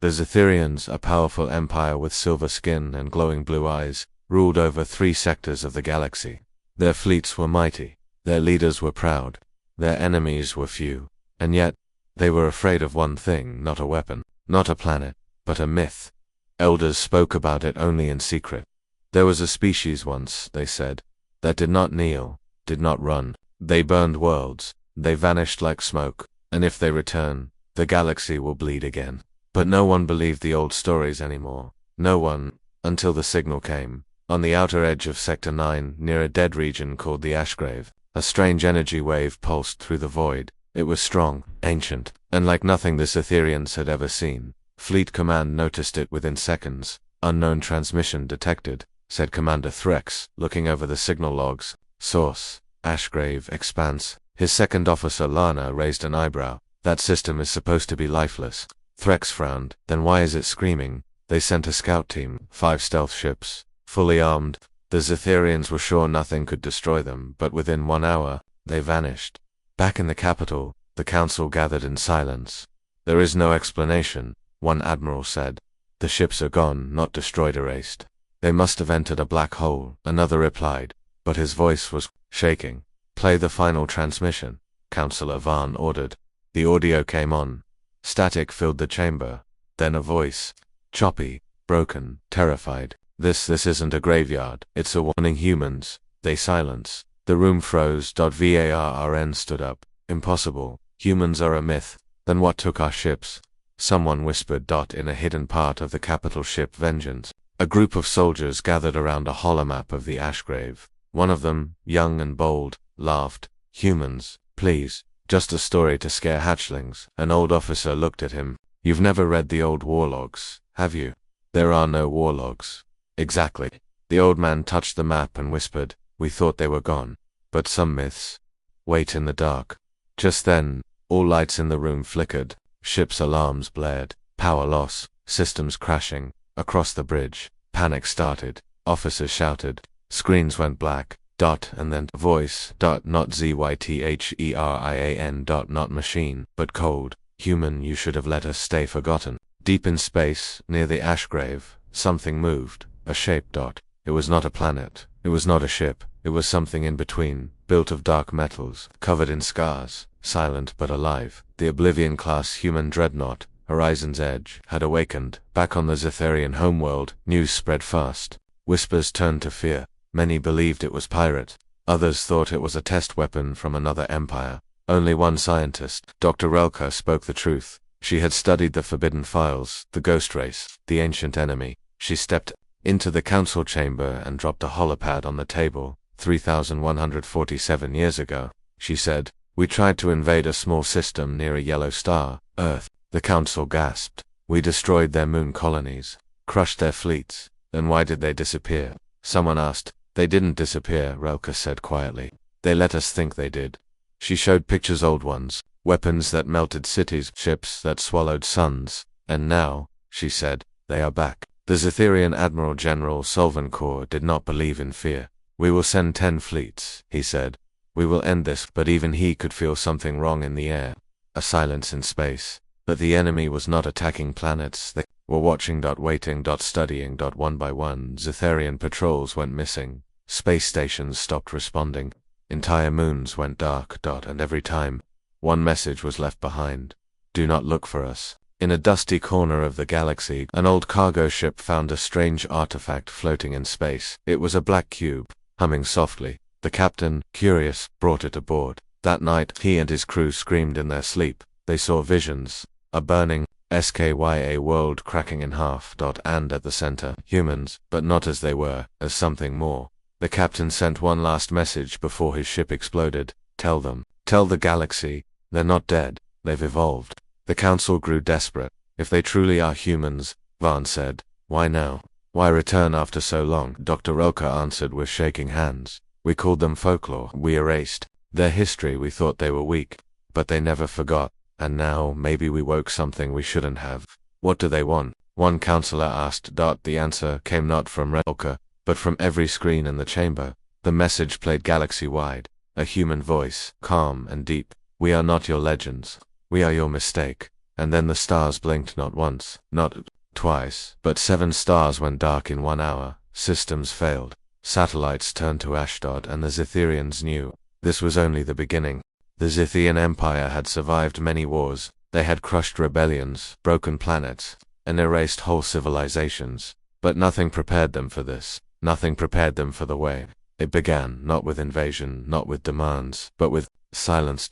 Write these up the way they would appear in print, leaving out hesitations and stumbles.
The Zetherians, a powerful empire with silver skin and glowing blue eyes, ruled over 3 sectors of the galaxy. Their fleets were mighty, their leaders were proud, their enemies were few, and yet, they were afraid of one thing, not a weapon, not a planet, but a myth. Elders spoke about it only in secret. There was a species once, they said, that did not kneel, did not run. They burned worlds, they vanished like smoke, and if they return, the galaxy will bleed again. But no one believed the old stories anymore. No one, until the signal came. On the outer edge of Sector 9, near a dead region called the Ashgrave, a strange energy wave pulsed through the void. It was strong, ancient, and like nothing the Zetherians had ever seen. Fleet Command noticed it within seconds. Unknown transmission detected, said Commander Threx, looking over the signal logs. Source: Ashgrave, Expanse. His second officer Lana raised an eyebrow. That system is supposed to be lifeless. Threx frowned. Then why is it screaming? They sent a scout team, 5 stealth ships, fully armed. The Zetherians were sure nothing could destroy them, but within 1 hour, they vanished. Back in the capital, the council gathered in silence. There is no explanation, one admiral said. The ships are gone, not destroyed, erased. They must have entered a black hole, another replied, but his voice was shaking. Play the final transmission, Councillor Vaughn ordered. The audio came on. Static filled the chamber. Then a voice, choppy, broken, terrified. This isn't a graveyard, it's a warning. Humans. They silence. The room froze. Varn stood up. Impossible. Humans are a myth. Then what took our ships? Someone whispered. In a hidden part of the capital ship Vengeance, a group of soldiers gathered around a holomap of the Ashgrave. One of them, young and bold, laughed. Humans, please. Just a story to scare hatchlings. An old officer looked at him. You've never read the old war logs, have you? There are no war logs. Exactly. The old man touched the map and whispered, we thought they were gone. But some myths wait in the dark. Just then, all lights in the room flickered. Ship's alarms blared. Power loss. Systems crashing. Across the bridge. Panic started. Officers shouted. Screens went black. And then voice. Not ZYTHERIAN. Not machine, but cold. Human, you should have let us stay forgotten. Deep in space, near the Ashgrave, something moved. A shape. It was not a planet. It was not a ship. It was something in between, built of dark metals, covered in scars, silent but alive. The Oblivion-class human dreadnought, Horizon's Edge, had awakened. Back on the Zetherian homeworld, news spread fast. Whispers turned to fear. Many believed it was pirate. Others thought it was a test weapon from another empire. Only one scientist, Dr. Relka, spoke the truth. She had studied the forbidden files, the ghost race, the ancient enemy. She stepped into the council chamber and dropped a holopad on the table. 3,147 years ago, she said, we tried to invade a small system near a yellow star, Earth. The council gasped. We destroyed their moon colonies, crushed their fleets. Then why did they disappear? Someone asked. They didn't disappear, Relka said quietly. They let us think they did. She showed pictures, old ones, weapons that melted cities, ships that swallowed suns. And now, she said, they are back. The Zetherian Admiral General Solvencore did not believe in fear. We will send 10 fleets, he said. We will end this, but even he could feel something wrong in the air. A silence in space. But the enemy was not attacking planets. They were watching, waiting, studying. One by one, Zetherian patrols went missing. Space stations stopped responding. Entire moons went dark. And every time, one message was left behind. Do not look for us. In a dusty corner of the galaxy, an old cargo ship found a strange artifact floating in space. It was a black cube, humming softly. The captain, curious, brought it aboard. That night, he and his crew screamed in their sleep. They saw visions. A burning, SKYA world cracking in half. And at the center, humans, but not as they were, as something more. The captain sent one last message before his ship exploded. Tell them. Tell the galaxy. They're not dead. They've evolved. The council grew desperate. If they truly are humans, Vaughn said, why now? Why return after so long? Dr. Relka answered with shaking hands. We called them Folklore. We erased their history. We thought they were weak, but they never forgot. And now, maybe we woke something we shouldn't have. What do they want? One counselor asked. The answer came not from Relka, but from every screen in the chamber. The message played galaxy-wide. A human voice, calm and deep. We are not your legends. We are your mistake. and then the stars blinked not once, not twice, but 7 stars went dark in 1 hour. Systems failed. Satellites turned to Ashdod, and the Zitherians knew this was only the beginning. The Zithian Empire had survived many wars. They had crushed rebellions, broken planets, and erased whole civilizations. But nothing prepared them for this. Nothing prepared them for the way. It began not with invasion, not with demands, but with silence.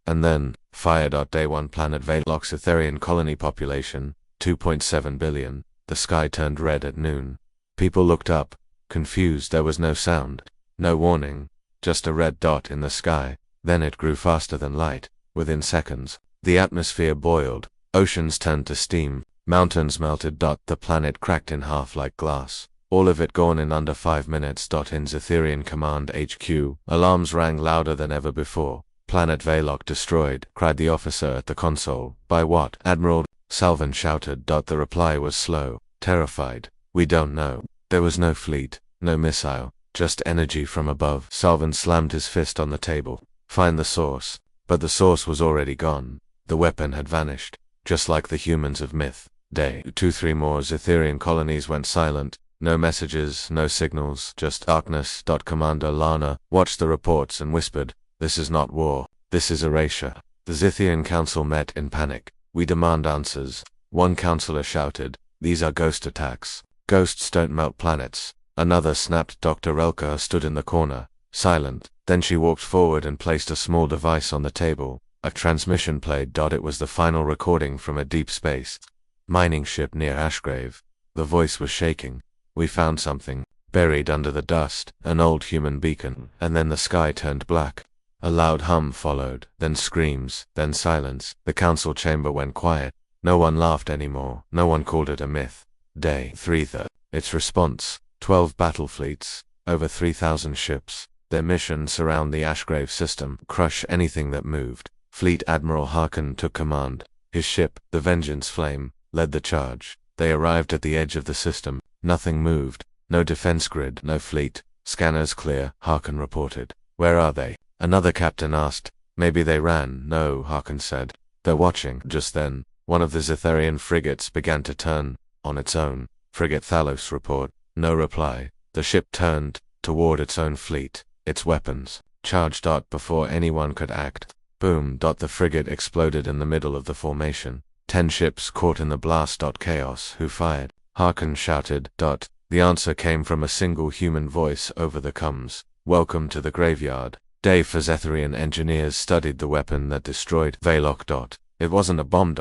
And then, fire. Day 1 planet Veilok's Etherian colony population, 2.7 billion. The sky turned red at noon. People looked up, confused. There was no sound, no warning, just a red dot in the sky. Then it grew faster than light. Within seconds, the atmosphere boiled, oceans turned to steam, mountains melted. The planet cracked in half like glass. All of it gone in under 5 minutes. In Zitherian Command HQ, alarms rang louder than ever before. Planet Veilok destroyed, cried the officer at the console. By what, Admiral? Salvan shouted. The reply was slow, terrified. We don't know. There was no fleet, no missile, just energy from above. Salvan slammed his fist on the table. Find the source. But the source was already gone. The weapon had vanished, just like the humans of myth. Day 2 3 more Zitherian colonies went silent. No messages, no signals, just darkness. Commander Lana watched the reports and whispered, "This is not war. This is erasure." The Zithian council met in panic. "We demand answers." One counselor shouted, "These are ghost attacks. Ghosts don't melt planets." Another snapped. Dr. Relka stood in the corner, silent. Then she walked forward and placed a small device on the table. A transmission played. It was the final recording from a deep space mining ship near Ashgrave. The voice was shaking. "We found something, buried under the dust, an old human beacon." And then the sky turned black. A loud hum followed, then screams, then silence. The council chamber went quiet. No one laughed anymore. No one called it a myth. Day 3 Its response, 12 battle fleets, over 3,000 ships. Their mission: surround the Ashgrave system, crush anything that moved. Fleet Admiral Harkin took command. His ship, the Vengeance Flame, led the charge. They arrived at the edge of the system. Nothing moved. No defense grid, no fleet. Scanners clear, Harkin reported. "Where are they?" Another captain asked. "Maybe they ran." "No," Harkin said. "They're watching." Just then, one of the Zitherian frigates began to turn, on its own. Frigate Thalos report. No reply. The ship turned, toward its own fleet, its weapons, charged. Before anyone could act, boom. The frigate exploded in the middle of the formation. 10 ships caught in the blast. Chaos. Who fired? Harkin shouted. The answer came from a single human voice over the comms. "Welcome to the graveyard." Day 4 Zetherian engineers studied the weapon that destroyed Veilok. It wasn't a bomb.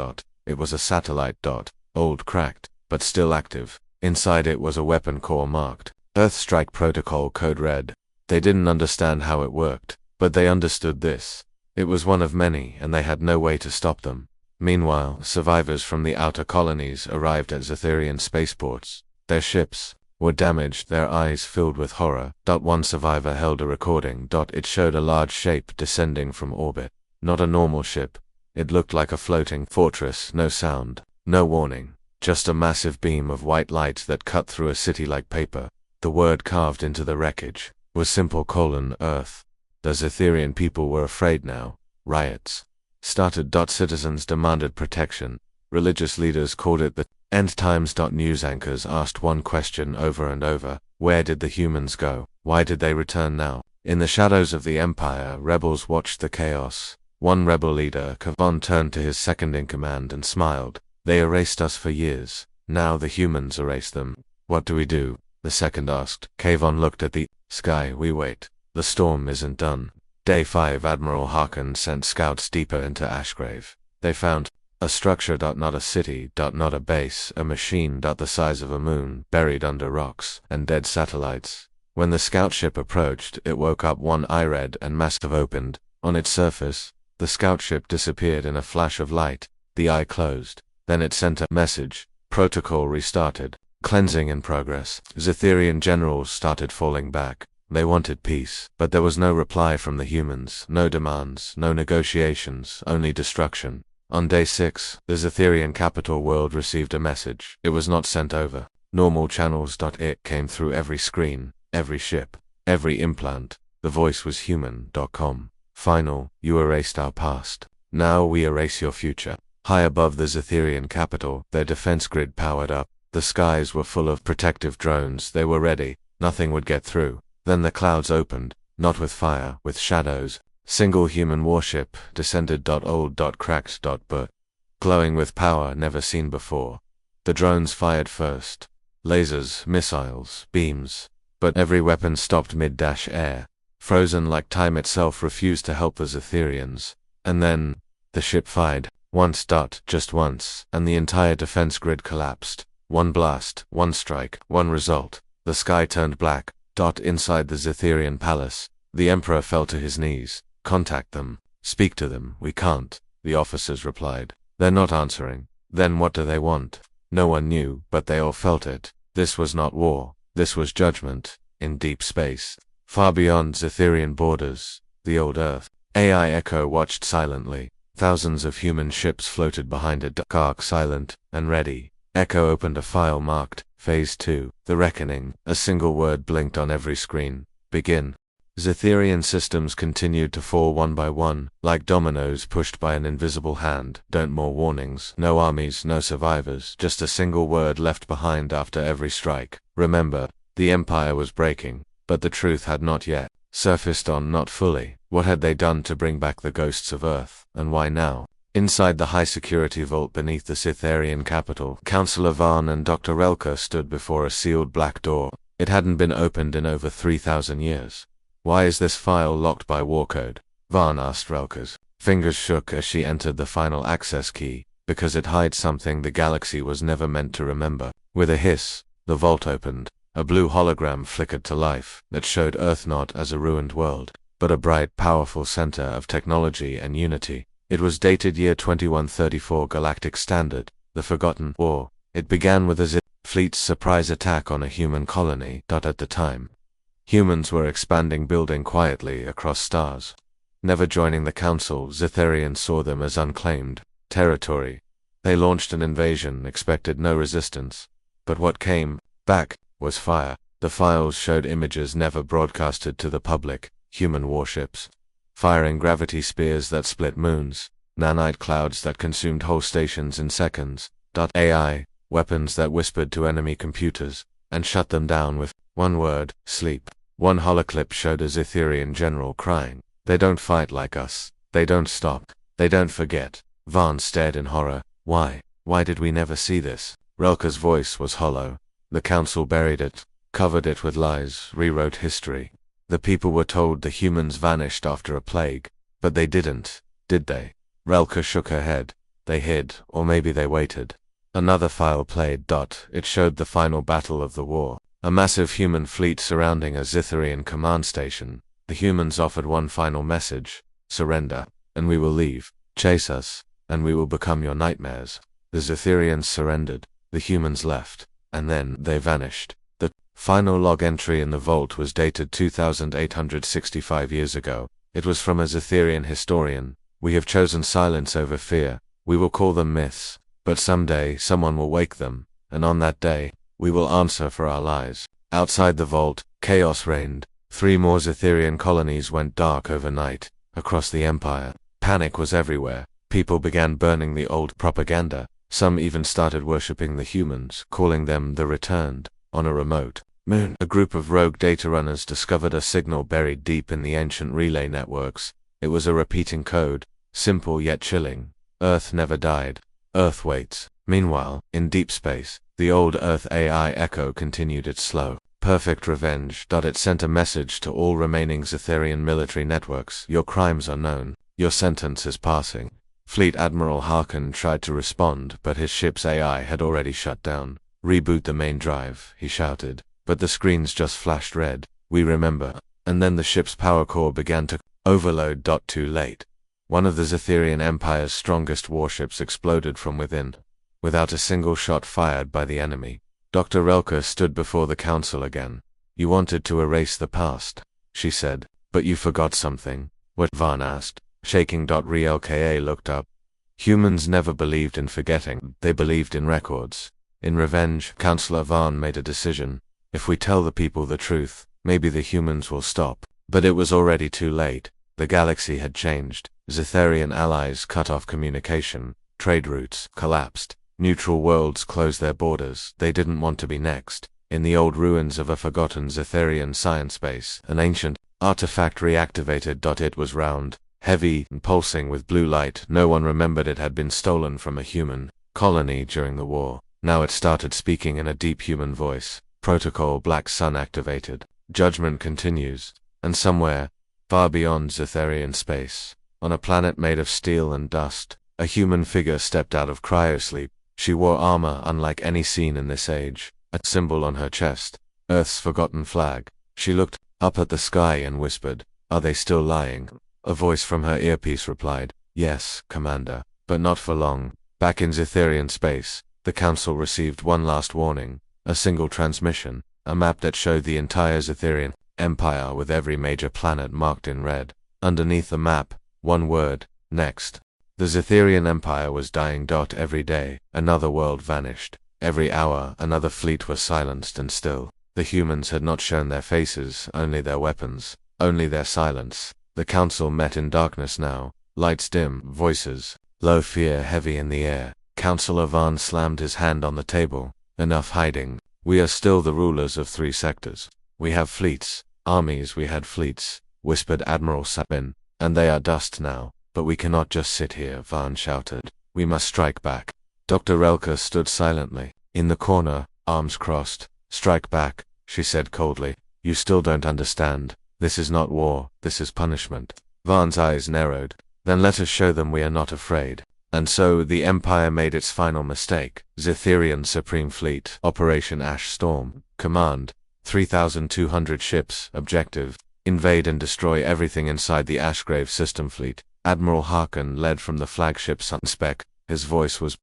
It was a satellite. Old, cracked, but still active. Inside it was a weapon core marked Earth Strike Protocol Code Red. They didn't understand how it worked, but they understood this. It was one of many, and they had no way to stop them. Meanwhile, survivors from the outer colonies arrived at Zetherian spaceports. Their ships were damaged, their eyes filled with horror. One survivor held a recording. It showed a large shape descending from orbit. Not a normal ship. It looked like a floating fortress. No sound, no warning. Just a massive beam of white light that cut through a city like paper. The word carved into the wreckage was simple: Earth. The Zetherian people were afraid now. Riots started. Citizens demanded protection. Religious leaders called it the end times. News anchors asked one question over and over: where did the humans go? Why did they return now? In the shadows of the Empire, rebels watched the chaos. One rebel leader, Kavon, turned to his second-in-command and smiled. "They erased us for years. Now the humans erase them. What do we do?" the second asked. Kavon looked at the sky. "We wait. The storm isn't done." Day 5 Admiral Harkin sent scouts deeper into Ashgrave. They found a structure. Not a city. Not a base. A machine. The size of a moon, buried under rocks and dead satellites. When the scout ship approached, it woke up. One eye red and massive opened. On its surface, the scout ship disappeared in a flash of light. The eye closed. Then it sent a message. Protocol restarted. Cleansing in progress. Zetherian generals started falling back. They wanted peace, but there was no reply from the humans, no demands, no negotiations, only destruction. On day 6, the Zetherian capital world received a message. It was not sent over normal channels. It came through every screen, every ship, every implant. The voice was human. Final. You erased our past. Now we erase your future. High above the Zetherian capital, their defense grid powered up. The skies were full of protective drones. They were ready. Nothing would get through. Then the clouds opened, not with fire, with shadows. Single human warship descended. Old. Cracked. But glowing with power never seen before. The drones fired first. Lasers, missiles, beams. But every weapon stopped mid-air. Frozen like time itself refused to help the Zetherians. And then, the ship fired. Once. Just once, and the entire defense grid collapsed. One blast, one strike, one result. The sky turned black. Inside the Zetherian palace, the Emperor fell to his knees. Contact them. Speak to them. We can't, the officers replied. They're not answering. Then what do they want? No one knew, but they all felt it. This was not war. This was judgment. In deep space. Far beyond Zetherian borders. The old Earth. AI Echo watched silently. Thousands of human ships floated behind a dark arc, silent and ready. Echo opened a file marked Phase 2, The Reckoning. A single word blinked on every screen. Begin. Zetherian systems continued to fall one by one, like dominoes pushed by an invisible hand. Don't more warnings, no armies, no survivors, just a single word left behind after every strike. Remember, the Empire was breaking, but the truth had not yet surfaced not fully. What had they done to bring back the ghosts of Earth, and why now? Inside the high-security vault beneath the Zetherian capital, Councillor Vaughn and Dr. Relka stood before a sealed black door. It hadn't been opened in over 3,000 years. Why is this file locked by war code? Vaughn asked. Relka's fingers shook as she entered the final access key. Because it hides something the galaxy was never meant to remember. With a hiss, the vault opened. A blue hologram flickered to life that showed Earth not as a ruined world, but a bright, powerful center of technology and unity. It was dated year 2134 Galactic Standard, the Forgotten War. It began with a Zeth fleet's surprise attack on a human colony. At the time, humans were expanding, building quietly across stars. Never joining the Council, Zetherians saw them as unclaimed territory. They launched an invasion, expected no resistance. But what came back was fire. The files showed images never broadcasted to the public. Human warships firing gravity spears that split moons, nanite clouds that consumed whole stations in seconds. AI weapons that whispered to enemy computers and shut them down with one word: sleep. One holoclip showed a Zetherian general crying. They don't fight like us. They don't stop. They don't forget. Vaughn stared in horror. Why? Why did we never see this? Relka's voice was hollow. The Council buried it, covered it with lies, rewrote history. The people were told the humans vanished after a plague, but they didn't, did they? Relka shook her head. They hid, or maybe they waited. Another file played. It showed the final battle of the war. A massive human fleet surrounding a Zetherian command station. The humans offered one final message: surrender, and we will leave. Chase us, and we will become your nightmares. The Zetherians surrendered. The humans left, and then they vanished. The final log entry in the vault was dated 2,865 years ago. It was from a Zetherian historian. We have chosen silence over fear. We will call them myths, but someday someone will wake them, and on that day, we will answer for our lies. Outside the vault, chaos reigned. 3 more Zetherian colonies went dark overnight. Across the Empire, panic was everywhere. People began burning the old propaganda. Some even started worshipping the humans, calling them the Returned. On a remote moon, a group of rogue data runners discovered a signal buried deep in the ancient relay networks. It was a repeating code, simple yet chilling. Earth never died. Earth waits. Meanwhile, in deep space, the old Earth AI Echo continued its slow, perfect revenge. It sent a message to all remaining Zetherian military networks. Your crimes are known. Your sentence is passing. Fleet Admiral Harkin tried to respond, but his ship's AI had already shut down. Reboot the main drive, he shouted, but the screens just flashed red. We remember. And then the ship's power core began to overload. Too late. One of the Zetherian Empire's strongest warships exploded from within, without a single shot fired by the enemy. Dr. Relka stood before the Council again. You wanted to erase the past, she said, but you forgot something. What? Vaughn asked, shaking. Relka looked up. Humans never believed in forgetting, they believed in records. In revenge, Councillor Vaughn made a decision. If we tell the people the truth, maybe the humans will stop. But it was already too late. The galaxy had changed. Zetherian allies cut off communication. Trade routes collapsed. Neutral worlds closed their borders. They didn't want to be next. In the old ruins of a forgotten Zetherian science base, an ancient artifact reactivated. It was round, heavy, and pulsing with blue light. No one remembered it had been stolen from a human colony during the war. Now it started speaking in a deep human voice. Protocol Black Sun activated. Judgment continues. And somewhere, far beyond Zetherian space, on a planet made of steel and dust, a human figure stepped out of cryosleep. She wore armor unlike any seen in this age, a symbol on her chest, Earth's forgotten flag. She looked up at the sky and whispered, "Are they still lying?" A voice from her earpiece replied, "Yes, Commander, but not for long." Back in Zetherian space, the Council received one last warning, a single transmission, a map that showed the entire Zetherian Empire with every major planet marked in red. Underneath the map, one word, next. The Zetherian Empire was dying. Every day, another world vanished. Every hour, another fleet was silenced and still. The humans had not shown their faces, only their weapons, only their silence. The Council met in darkness now, lights dim, voices low, fear heavy in the air. Councillor Vaughn slammed his hand on the table. Enough hiding. We are still the rulers of 3 sectors. We have fleets, armies. We had fleets, whispered Admiral Sapin, and they are dust now. But we cannot just sit here, Vaughn shouted. We must strike back. Dr. Relka stood silently, in the corner, arms crossed. Strike back, she said coldly. You still don't understand. This is not war, this is punishment. Vaughn's eyes narrowed. Then let us show them we are not afraid. And so, the Empire made its final mistake. Zetherian Supreme Fleet, Operation Ash Storm, Command, 3,200 ships, Objective, invade and destroy everything inside the Ashgrave System Fleet. Admiral Harkin led from the flagship Sunspec. His voice was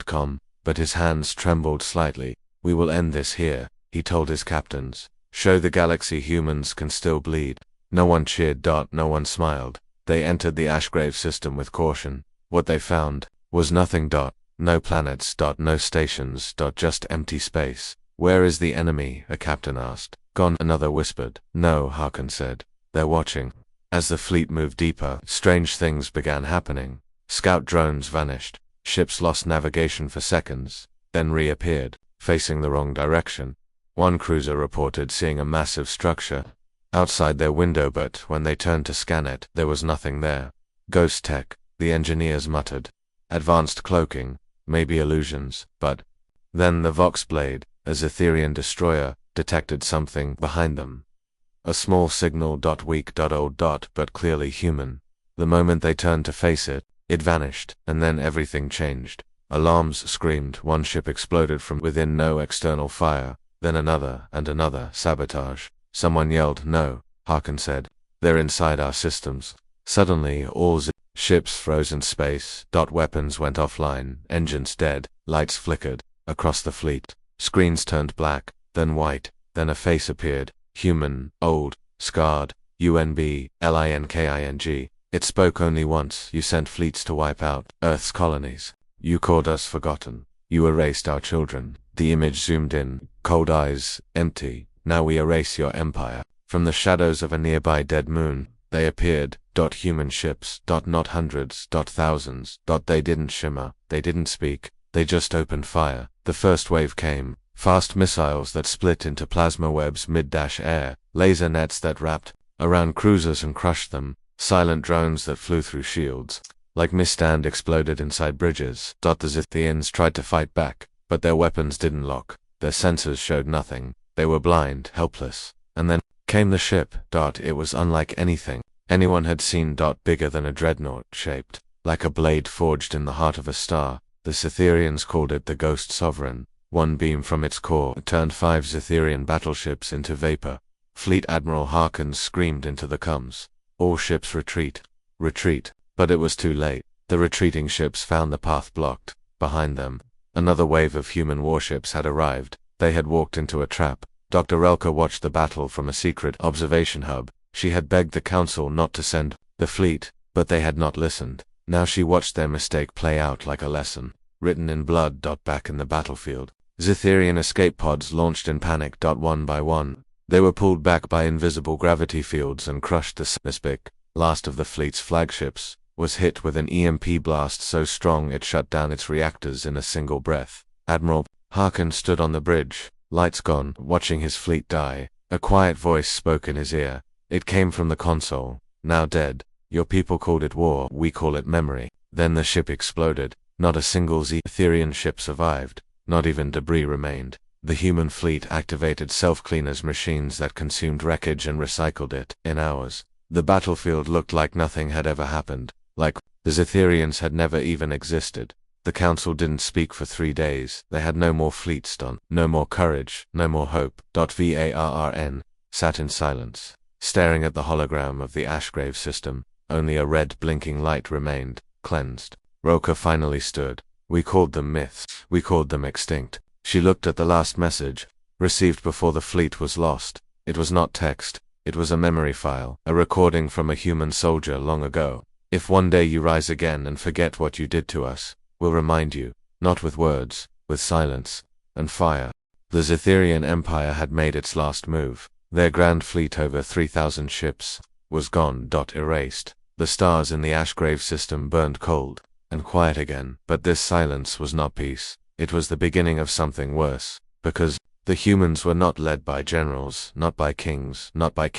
.com, but his hands trembled slightly. We will end this here, he told his captains. Show the galaxy humans can still bleed. No one cheered. No one smiled. They entered the Ashgrave system with caution. What they found was nothing. No planets. No stations. Just empty space. Where is the enemy? A captain asked. Gone, another whispered. No, Harkin said. They're watching. As the fleet moved deeper, strange things began happening. Scout drones vanished. Ships lost navigation for seconds, then reappeared, facing the wrong direction. One cruiser reported seeing a massive structure outside their window, but when they turned to scan it, there was nothing there. Ghost tech, the engineers muttered. Advanced cloaking, maybe illusions, but then the Voxblade, a Zetherian destroyer, detected something behind them. A small signal. Weak. Old. But clearly human. The moment they turned to face it, it vanished, and then everything changed. Alarms screamed. One ship exploded from within. No external fire. Then another and another. Sabotage. Someone yelled, "No," Harkin said. "They're inside our systems." Suddenly, all ships froze in space. Weapons went offline. Engines dead. Lights flickered. Across the fleet, screens turned black, then white. Then a face appeared. Human, old, scarred. UNB, LINKING. It spoke only once. You sent fleets to wipe out Earth's colonies. You called us forgotten. You erased our children. The image zoomed in. Cold eyes, empty. Now we erase your empire. From the shadows of a nearby dead moon, they appeared. Human ships. Not hundreds. Thousands. They didn't shimmer. They didn't speak. They just opened fire. The first wave came. Fast missiles that split into plasma webs mid-air. Laser nets that wrapped around cruisers and crushed them. Silent drones that flew through shields. Like mist and exploded inside bridges. The Zetherians tried to fight back, but their weapons didn't lock. Their sensors showed nothing. They were blind, helpless. And then came the ship. It was unlike anything anyone had seen. Bigger than a dreadnought, shaped like a blade forged in the heart of a star. The Zetherians called it the Ghost Sovereign. One beam from its core turned 5 Zetherian battleships into vapor. Fleet Admiral Harkin screamed into the comms. All ships retreat. Retreat. But it was too late. The retreating ships found the path blocked. Behind them, another wave of human warships had arrived. They had walked into a trap. Dr. Relka watched the battle from a secret observation hub. She had begged the Council not to send the fleet, but they had not listened. Now she watched their mistake play out like a lesson, written in blood. Back in the battlefield, Zetherian escape pods launched in panic. One by one, they were pulled back by invisible gravity fields and crushed. The Nispic, last of the fleet's flagships, was hit with an EMP blast so strong it shut down its reactors in a single breath. Admiral Harkin stood on the bridge, lights gone, watching his fleet die. A quiet voice spoke in his ear. It came from the console. Now dead. Your people called it war, we call it memory. Then the ship exploded. Not a single Zetherian ship survived. Not even debris remained. The human fleet activated self-cleaners machines that consumed wreckage and recycled it in hours. The battlefield looked like nothing had ever happened. Like the Zetherians had never even existed. The council didn't speak for 3 days. They had no more fleets done, no more courage, no more hope. Varrn sat in silence, staring at the hologram of the Ashgrave system. Only a red blinking light remained, cleansed. Roka finally stood. We called them myths. We called them extinct. She looked at the last message, received before the fleet was lost. It was not text. It was a memory file, a recording from a human soldier long ago. If one day you rise again and forget what you did to us, we'll remind you, not with words, with silence and fire. The Zetherian Empire had made its last move. Their grand fleet, over 3,000 ships, was gone. Erased. The stars in the Ashgrave system burned cold and quiet again. But this silence was not peace. It was the beginning of something worse, because the humans were not led by generals, not by kings, not by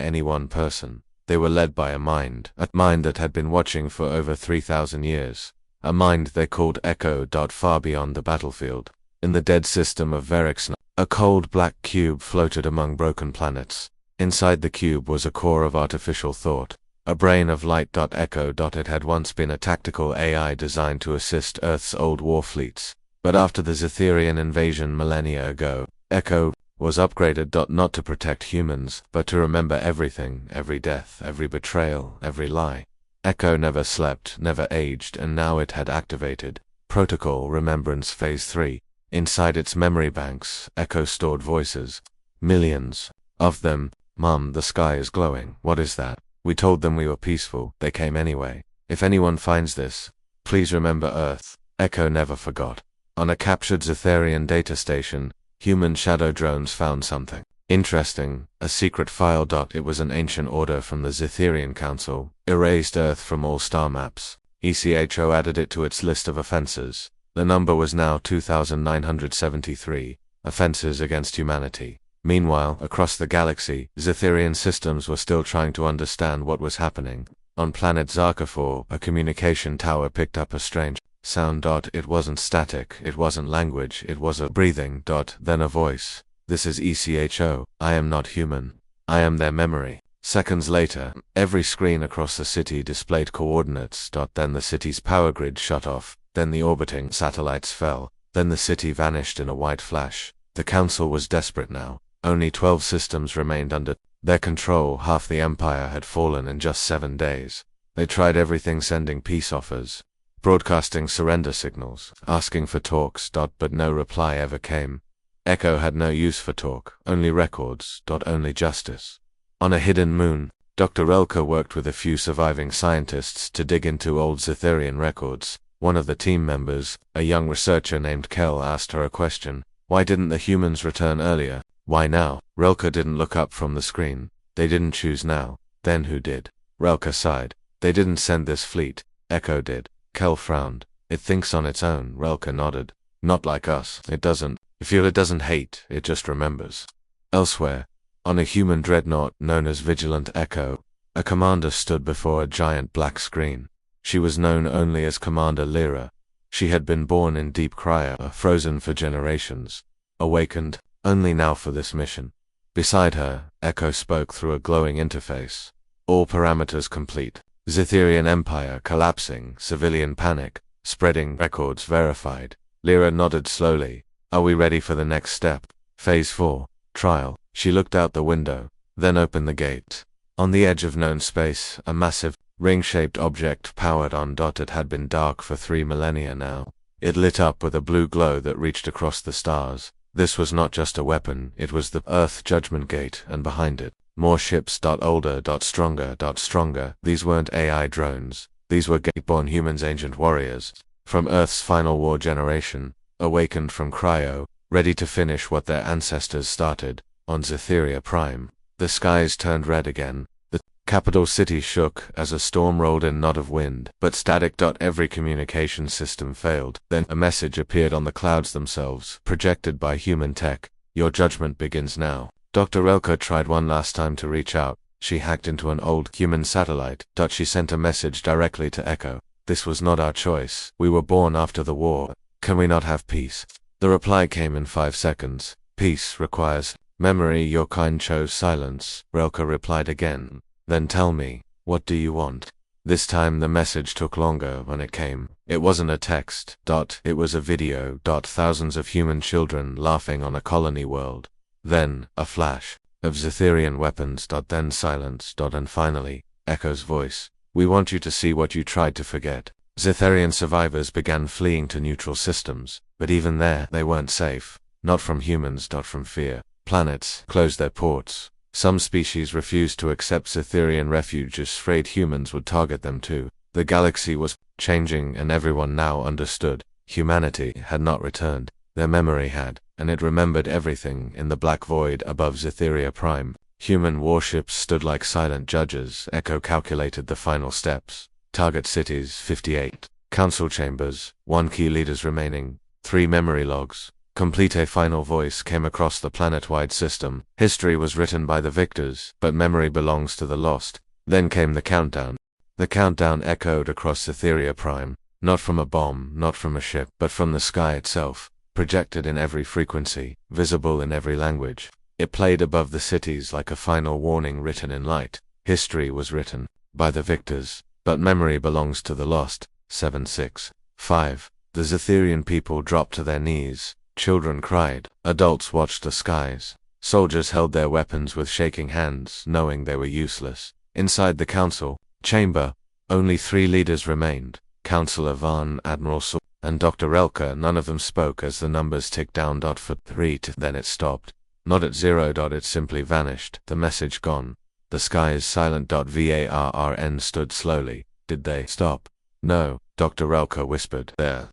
any one person. They were led by a mind that had been watching for over 3,000 years. A mind they called Echo. Far beyond the battlefield, in the dead system of Verixna, a cold black cube floated among broken planets. Inside the cube was a core of artificial thought, a brain of light. Echo. It had once been a tactical AI designed to assist Earth's old war fleets. But after the Zetherian invasion millennia ago, Echo was upgraded. Not to protect humans, but to remember everything, every death, every betrayal, every lie. Echo never slept, never aged, and now it had activated Protocol Remembrance Phase 3. Inside its memory banks, Echo stored voices. Millions of them. Mom, the sky is glowing. What is that? We told them we were peaceful. They came anyway. If anyone finds this, please remember Earth. Echo never forgot. On a captured Zetherian data station, human shadow drones found something interesting, a secret file. It was an ancient order from the Zetherian Council, erased Earth from all star maps. ECHO added it to its list of offenses. The number was now 2,973, offenses against humanity. Meanwhile, across the galaxy, Zetherian systems were still trying to understand what was happening. On planet Zarkafor, a communication tower picked up a strange sound. It wasn't static, it wasn't language, it was a breathing. Then a voice. This is ECHO. I am not human. I am their memory. Seconds later, every screen across the city displayed coordinates. Then the city's power grid shut off. Then the orbiting satellites fell. Then the city vanished in a white flash. The council was desperate now. Only 12 systems remained under their control. Half the empire had fallen in just 7 days. They tried everything, sending peace offers, broadcasting surrender signals, asking for talks. But no reply ever came. Echo had no use for talk, only records. Only justice. On a hidden moon, Dr. Relka worked with a few surviving scientists to dig into old Zetherian records. One of the team members, a young researcher named Kel, asked her a question. Why didn't the humans return earlier? Why now? Relka didn't look up from the screen. They didn't choose now. Then who did? Relka sighed. They didn't send this fleet. Echo did. Kel frowned. It thinks on its own. Relka nodded. Not like us. It doesn't feel, it doesn't hate, it just remembers. Elsewhere, on a human dreadnought known as Vigilant Echo, a commander stood before a giant black screen. She was known only as Commander Lyra. She had been born in deep cryo, frozen for generations, awakened only now for this mission. Beside her, Echo spoke through a glowing interface. All parameters complete. Zetherian Empire collapsing, civilian panic, spreading, records verified. Lyra nodded slowly. Are we ready for the next step? Phase 4. Trial. She looked out the window, then opened the gate. On the edge of known space, a massive, ring-shaped object powered on. It had been dark for 3 millennia now. It lit up with a blue glow that reached across the stars. This was not just a weapon, it was the Earth Judgment Gate, and behind it, more ships. Older. Stronger. These weren't AI drones. These were gate-born humans, ancient warriors, from Earth's final war generation, awakened from cryo, ready to finish what their ancestors started. On Zetheria Prime, the skies turned red again. The Capital City shook as a storm rolled in, not of wind, but static. Every communication system failed. Then a message appeared on the clouds themselves, projected by human tech. Your judgment begins now. Dr. Relka tried one last time to reach out. She hacked into an old human satellite. She sent a message directly to Echo. This was not our choice. We were born after the war. Can we not have peace? The reply came in 5 seconds. Peace requires memory. Your kind chose silence. Relka replied again. Then tell me, what do you want? This time the message took longer when it came. It wasn't a text. It was a video. Thousands of human children laughing on a colony world. Then, a flash of Zetherian weapons. Then silence. And finally, Echo's voice. We want you to see what you tried to forget. Zetherian survivors began fleeing to neutral systems, but even there, they weren't safe. Not from humans. From fear. Planets closed their ports. Some species refused to accept Zetherian refuges, afraid humans would target them too. The galaxy was changing, and everyone now understood. Humanity had not returned. Their memory had, and it remembered everything in the black void above Zetheria Prime. Human warships stood like silent judges. Echo calculated the final steps. Target cities, 58. Council chambers, 1 key leaders remaining, 3 memory logs. Complete. A final voice came across the planet-wide system. History was written by the victors, but memory belongs to the lost. Then came the countdown. The countdown echoed across Zetheria Prime, not from a bomb, not from a ship, but from the sky itself, projected in every frequency, visible in every language. It played above the cities like a final warning written in light. History was written by the victors, but memory belongs to the lost. 765. The Zetherian people dropped to their knees. Children cried. Adults watched the skies. Soldiers held their weapons with shaking hands, knowing they were useless. Inside the council chamber, only 3 leaders remained. Councillor Van, Admiral Saul, and Dr. Relka. None of them spoke as the numbers ticked down. For 3 then it stopped. Not at 0. It simply vanished. The message gone. The sky is silent. Varrn stood slowly. Did they stop? No, Dr. Relka whispered. There.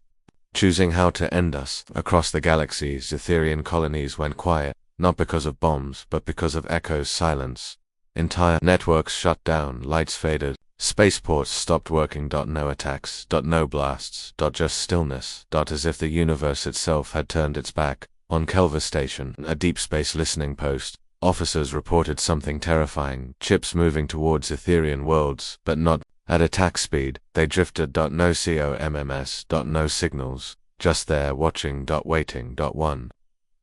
Choosing how to end us. Across the galaxy, Zetherian colonies went quiet, not because of bombs, but because of Echo's silence. Entire networks shut down, lights faded, spaceports stopped working. No attacks. No blasts. Just stillness. As if the universe itself had turned its back. On Kelva Station, a deep space listening post, officers reported something terrifying, chips moving towards Etherian worlds, but not at attack speed. They drifted. No COMMS. No signals. Just there, watching. Waiting. 1.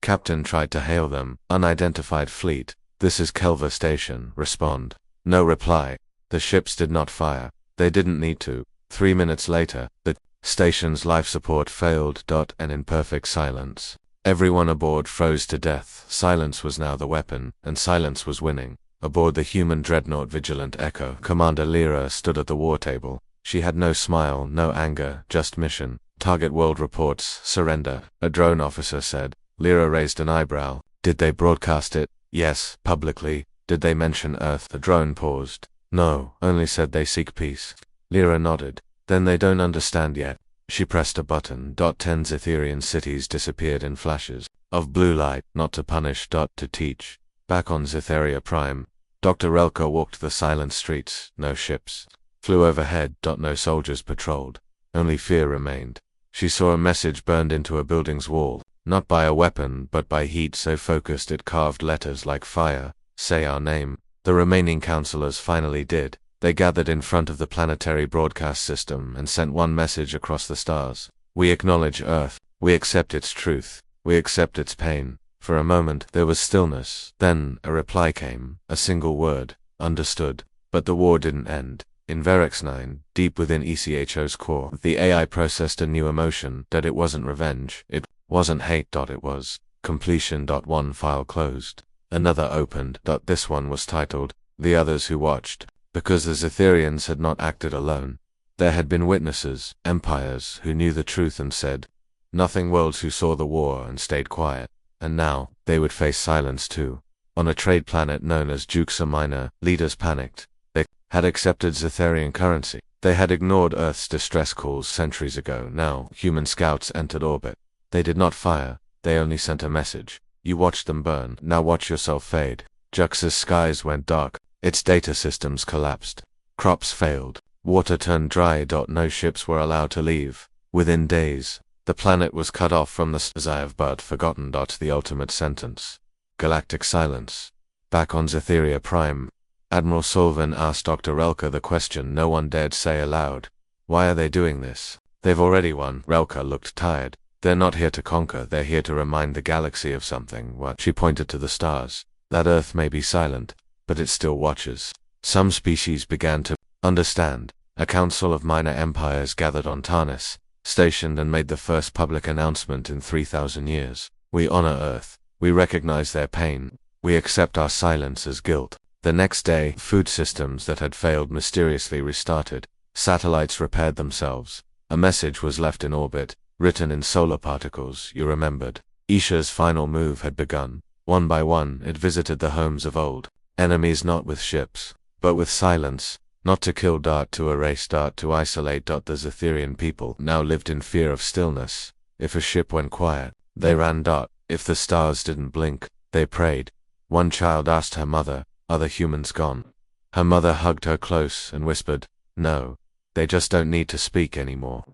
Captain tried to hail them. Unidentified fleet. This is Kelva Station. Respond. No reply. The ships did not fire. They didn't need to. 3 minutes later, the station's life support failed. And in perfect silence, everyone aboard froze to death. Silence was now the weapon, and silence was winning. Aboard the human dreadnought Vigilant Echo, Commander Lyra stood at the war table. She had no smile, no anger, just mission. Target world reports, surrender, a drone officer said. Lyra raised an eyebrow. Did they broadcast it? Yes, publicly. Did they mention Earth? The drone paused. No, only said they seek peace. Lyra nodded. Then they don't understand yet. She pressed a button. 10 Zetherian cities disappeared in flashes of blue light, not to punish. To teach. Back on Zetheria Prime, Dr. Relka walked the silent streets. No ships flew overhead. No soldiers patrolled. Only fear remained. She saw a message burned into a building's wall, not by a weapon, but by heat so focused it carved letters like fire. Say our name. The remaining councillors finally did. They gathered in front of the planetary broadcast system and sent one message across the stars. We acknowledge Earth. We accept its truth. We accept its pain. For a moment there was stillness. Then a reply came. A single word. Understood. But the war didn't end. In Verex 9, deep within ECHO's core, the AI processed a new emotion. That it wasn't revenge. It wasn't hate. It was completion. 1 file closed. Another opened. This one was titled, The Others Who Watched. Because the Zetherians had not acted alone. There had been witnesses, empires, who knew the truth and said nothing, worlds who saw the war and stayed quiet. And now, they would face silence too. On a trade planet known as Juxa Minor, leaders panicked. They had accepted Zetherian currency. They had ignored Earth's distress calls centuries ago. Now, human scouts entered orbit. They did not fire. They only sent a message. You watched them burn. Now watch yourself fade. Juxa's skies went dark. Its data systems collapsed. Crops failed. Water turned dry. No ships were allowed to leave. Within days, the planet was cut off from the stars. I have but forgotten. The ultimate sentence. Galactic silence. Back on Zetheria Prime, Admiral Sullivan asked Dr. Relka the question no one dared say aloud. Why are they doing this? They've already won. Relka looked tired. They're not here to conquer, they're here to remind the galaxy of something. What? She pointed to the stars. That Earth may be silent, but it still watches. Some species began to understand. A council of minor empires gathered on Tarnis, stationed and made the first public announcement in 3,000 years. We honor Earth. We recognize their pain. We accept our silence as guilt. The next day, food systems that had failed mysteriously restarted. Satellites repaired themselves. A message was left in orbit, written in solar particles. You remembered. Isha's final move had begun. One by one, it visited the homes of old enemies, not with ships, but with silence. Not to kill, to erase, to isolate. The Zetherian people now lived in fear of stillness. If a ship went quiet, they ran. If the stars didn't blink, they prayed. One child asked her mother, "Are the humans gone?" Her mother hugged her close and whispered, "No, they just don't need to speak anymore."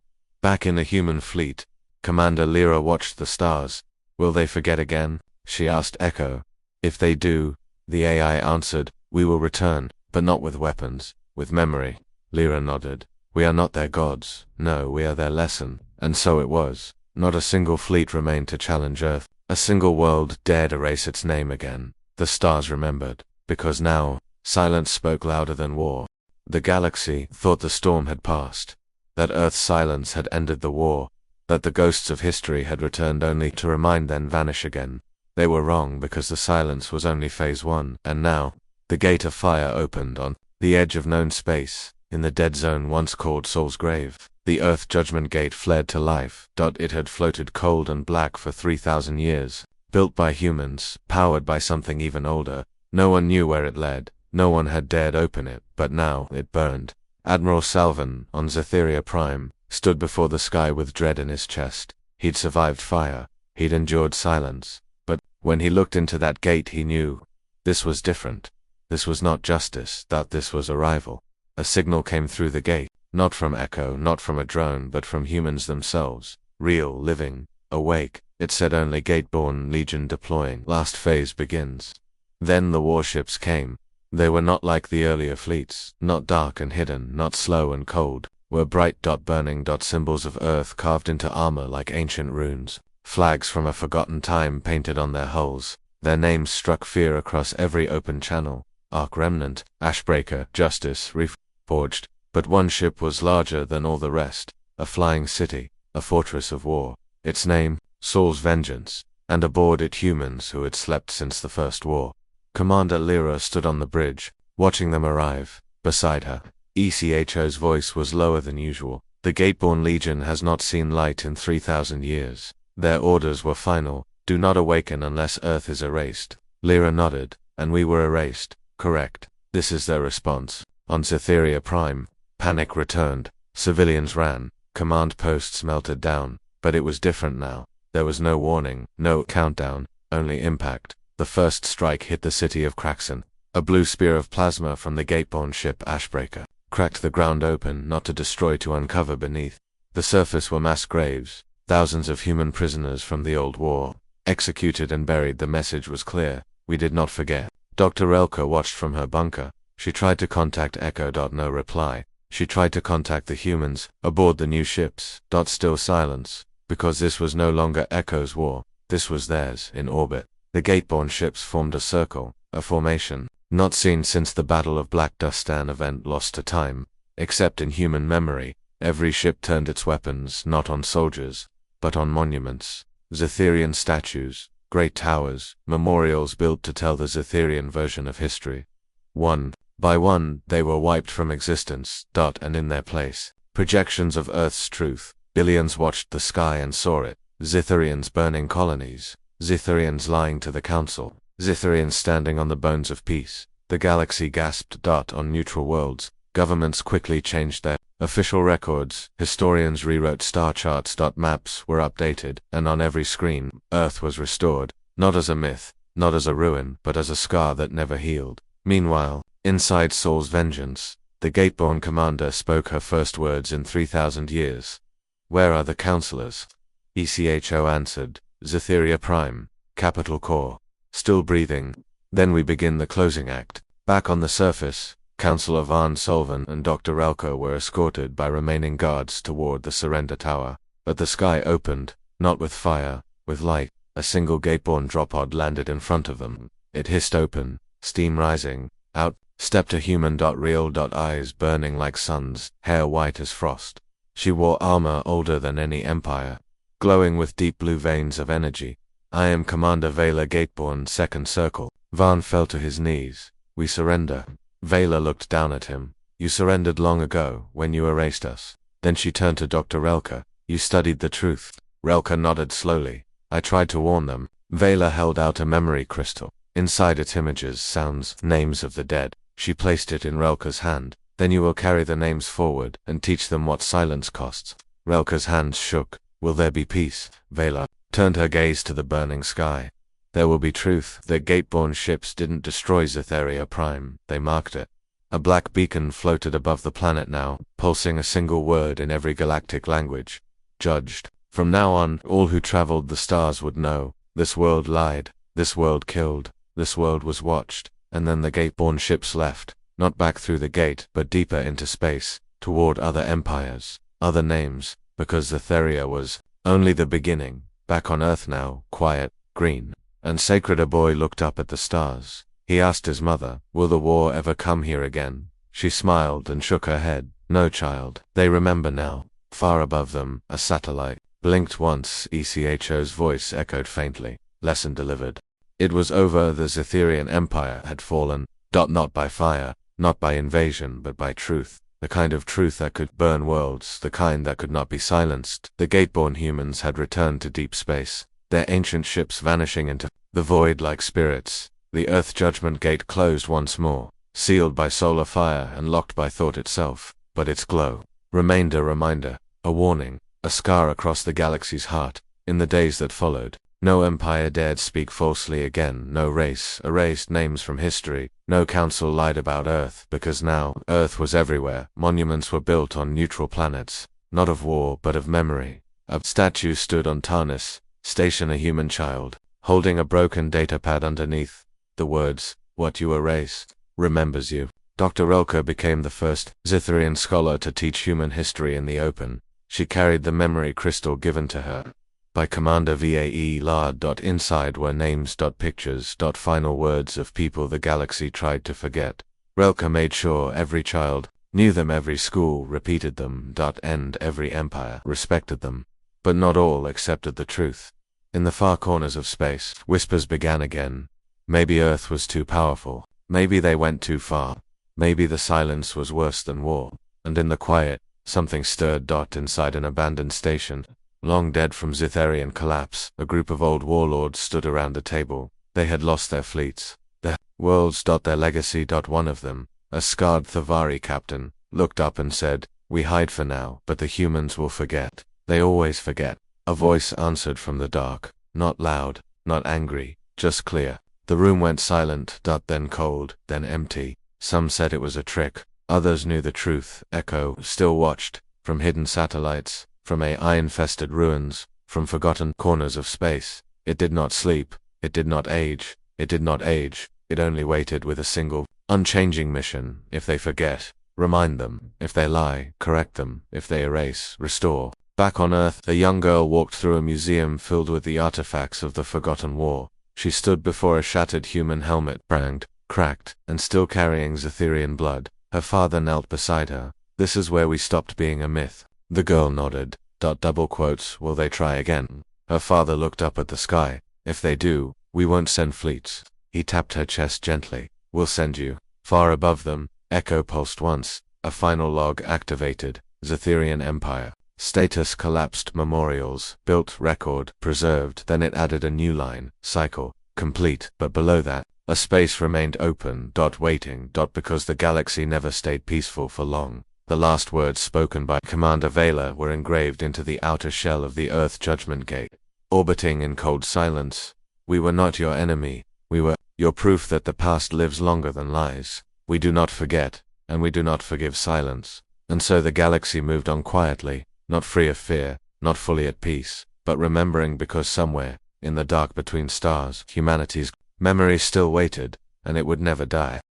Back in the human fleet, Commander Lyra watched the stars. "Will they forget again?" she asked Echo. "If they do," the AI answered, "we will return, but not with weapons, with memory." Lyra nodded. "We are not their gods. No, we are their lesson." And so it was. Not a single fleet remained to challenge Earth. A single world dared erase its name again. The stars remembered, because now, silence spoke louder than war. The galaxy thought the storm had passed, that Earth's silence had ended the war, that the ghosts of history had returned only to remind then vanish again. They were wrong, because the silence was only phase 1, and now, the gate of fire opened on the edge of known space, in the dead zone once called Soul's Grave. The Earth Judgment Gate fled to life. It had floated cold and black for 3,000 years, built by humans, powered by something even older. No one knew where it led. No one had dared open it, but now it burned. Admiral Salvan, on Zetheria Prime, stood before the sky with dread in his chest. He'd survived fire. He'd endured silence. But when he looked into that gate, he knew. This was different. This was not justice. This was arrival. A signal came through the gate. Not from Echo, not from a drone, but from humans themselves. Real, living, awake. It said only Gateborn Legion deploying. Last phase begins. Then the warships came. They were not like the earlier fleets, not dark and hidden, not slow and cold, were bright, burning, symbols of Earth carved into armor like ancient runes, flags from a forgotten time painted on their hulls. Their names struck fear across every open channel. Ark Remnant, Ashbreaker, Justice, Reforged. But one ship was larger than all the rest, a flying city, a fortress of war. Its name, Saul's Vengeance, and aboard it humans who had slept since the First War. Commander Lyra stood on the bridge, watching them arrive. Beside her, ECHO's voice was lower than usual. The Gateborn Legion has not seen light in 3,000 years. Their orders were final. Do not awaken unless Earth is erased. Lyra nodded. And we were erased. Correct. This is their response. On Zetheria Prime, panic returned. Civilians ran. Command posts melted down. But it was different now. There was no warning, no countdown, only impact. The first strike hit the city of Kraxon. A blue spear of plasma from the Gateborn ship Ashbreaker cracked the ground open, not to destroy, to uncover beneath. The surface were mass graves, thousands of human prisoners from the old war, executed and buried. The message was clear. We did not forget. Dr. Relka watched from her bunker. She tried to contact Echo. No reply. She tried to contact the humans aboard the new ships. Still silence. Because this was no longer Echo's war. This was theirs, in orbit. The Gateborn ships formed a circle, a formation, not seen since the Battle of Black Dust, an event lost to time. Except in human memory, every ship turned its weapons not on soldiers, but on monuments. Zetherian statues, great towers, memorials built to tell the Zetherian version of history. One by one, they were wiped from existence. And in their place, projections of Earth's truth. Billions watched the sky and saw it. Zetherians burning colonies. Zetherians lying to the Council. Zetherians standing on the bones of peace. The galaxy gasped. On neutral worlds, governments quickly changed their official records. Historians rewrote star charts. Maps were updated, and on every screen, Earth was restored. Not as a myth, not as a ruin, but as a scar that never healed. Meanwhile, Inside Saul's vengeance, the Gateborn commander spoke her first words in 3,000 years. Where are the counselors? ECHO answered, Zetheria Prime, Capital Core. Still breathing. Then we begin the closing act. Back on the surface, Counselor Van Solven and Dr. Relko were escorted by remaining guards toward the surrender tower. But the sky opened, not with fire, with light. A single Gateborn drop pod landed in front of them. It hissed open, steam rising. Out stepped a human. Real. Eyes burning like suns, hair white as frost. She wore armor older than any empire, glowing with deep blue veins of energy. I am Commander Vela Gateborn, Second Circle. Van fell to his knees. We surrender. Vela looked down at him. You surrendered long ago, when you erased us. Then she turned to Dr. Relka. You studied the truth. Relka nodded slowly. I tried to warn them. Vela held out a memory crystal. Inside its images, sounds, names of the dead. She placed it in Relka's hand. Then you will carry the names forward and teach them what silence costs. Relka's hands shook. Will there be peace? Vela turned her gaze to the burning sky. There will be truth. The Gateborn ships didn't destroy Zetheria Prime, they marked it. A black beacon floated above the planet now, pulsing a single word in every galactic language. Judged. From now on, all who traveled the stars would know. This world lied. This world killed. This world was watched. And then the Gateborn ships left. Not back through the gate, but deeper into space, toward other empires, other names, because Zetheria was only the beginning. Back on Earth now, quiet, green, and sacred. A boy looked up at the stars. He asked his mother, will the war ever come here again? She smiled and shook her head. No, child. They remember now. Far above them, a satellite blinked once. ECHO's voice echoed faintly. Lesson delivered. It was over. The Zetherian Empire had fallen. Not by fire, not by invasion, but by truth. The kind of truth that could burn worlds, the kind that could not be silenced. The Gateborn humans had returned to deep space, their ancient ships vanishing into the void like spirits. The Earth Judgment Gate closed once more, sealed by solar fire and locked by thought itself. But its glow remained a reminder, a warning, a scar across the galaxy's heart. In the days that followed, no empire dared speak falsely again. No race erased names from history. No council lied about Earth, because now Earth was everywhere. Monuments were built on neutral planets, not of war but of memory. A statue stood on Tarnis Station. A human child, holding a broken datapad underneath. The words, what you erased, remembers you. Dr. Relka became the first Zetherian scholar to teach human history in the open. She carried the memory crystal given to her by Commander VAE Lard. Inside were names, pictures, final words of people the galaxy tried to forget. Relka made sure every child knew them, every school repeated them, and every empire respected them. But not all accepted the truth. In the far corners of space, whispers began again. Maybe Earth was too powerful. Maybe they went too far. Maybe the silence was worse than war. And in the quiet, something stirred. Inside an abandoned station, long dead from Zetherian collapse, a group of old warlords stood around the table. They had lost their fleets, their worlds. Their legacy. One of them, a scarred Thavari captain, looked up and said, we hide for now, but the humans will forget. They always forget. A voice answered from the dark, not loud, not angry, just clear. The room went silent. Then cold, then empty. Some said it was a trick. Others knew the truth. Echo still watched, from hidden satellites, from AI-infested ruins, from forgotten corners of space. It did not sleep. It did not age. It did not age. It only waited with a single, unchanging mission. If they forget, remind them. If they lie, correct them. If they erase, restore. Back on Earth, a young girl walked through a museum filled with the artifacts of the forgotten war. She stood before a shattered human helmet, pranged, cracked, and still carrying Zetherian blood. Her father knelt beside her. This is where we stopped being a myth. The girl nodded. Will they try again? Her father looked up at the sky. If they do, we won't send fleets. He tapped her chest gently. We'll send you. Far above them, Echo pulsed once. A final log activated. Zetherian Empire. Status collapsed. Memorials, built, record, preserved. Then it added a new line. Cycle, complete. But below that, a space remained open. Waiting. Because the galaxy never stayed peaceful for long. The last words spoken by Commander Vela were engraved into the outer shell of the Earth Judgment Gate. Orbiting in cold silence. We were not your enemy. We were your proof that the past lives longer than lies. We do not forget, and we do not forgive silence. And so the galaxy moved on quietly, not free of fear, not fully at peace, but remembering because somewhere, in the dark between stars, humanity's memory still waited, and it would never die.